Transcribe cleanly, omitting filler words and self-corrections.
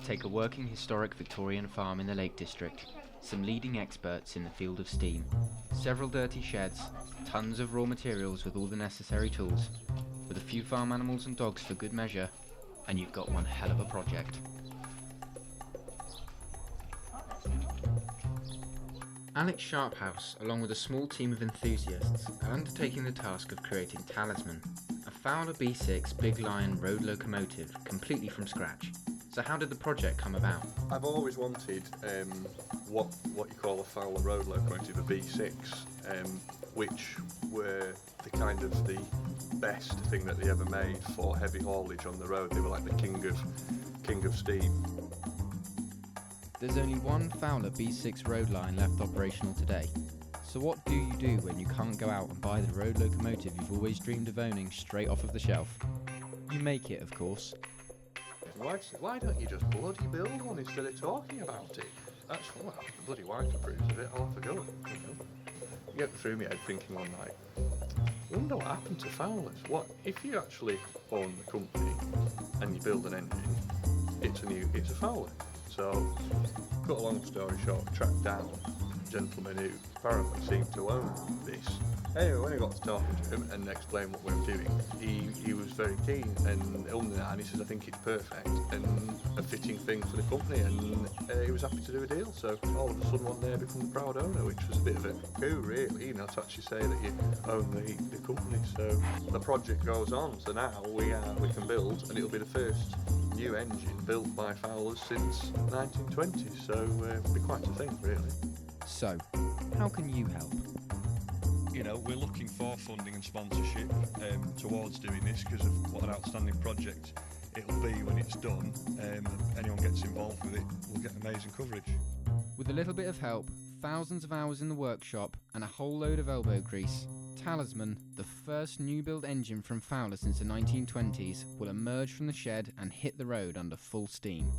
Take a working historic Victorian farm in the Lake District, some leading experts in the field of steam, several dirty sheds, tons of raw materials with all the necessary tools, with a few farm animals and dogs for good measure, and you've got one hell of a project. Alex Sharphouse, along with a small team of enthusiasts, are undertaking the task of creating Talisman, a Fowler B6 Big Lion road locomotive completely from scratch. So how did the project come about? I've always wanted what you call a Fowler road locomotive, a B6, which were the best thing that they ever made for heavy haulage on the road. They were like the king of steam. There's only one Fowler B6 road line left operational today. So what do you do when you can't go out and buy the road locomotive you've always dreamed of owning straight off of the shelf? You make it, of course. Why don't you just bloody build one instead of talking about it? That's the bloody wife approves of it, I'll have to go. You get through my head thinking one night, I wonder what happened to Fowlers. What if you actually own the company and you build an engine, it's a Fowler. So, cut a long story short, tracked down a gentleman who apparently seemed to own this. Anyway, when I got to talking to him and explain what we were doing, he was very keen and he says, I think it's perfect and a fitting thing for the company, and he was happy to do a deal. So all of a sudden one day I become the proud owner, which was a bit of a coup really, to actually say that you own the company. So the project goes on, so now we can build, and it'll be the first new engine built by Fowlers since 1920, so it'll be quite a thing really. So, how can you help? We're looking for funding and sponsorship towards doing this because of what an outstanding project it'll be when it's done. Anyone gets involved with it will get amazing coverage. With a little bit of help, thousands of hours in the workshop, and a whole load of elbow grease, Talisman, the first new-build engine from Fowler since the 1920s, will emerge from the shed and hit the road under full steam.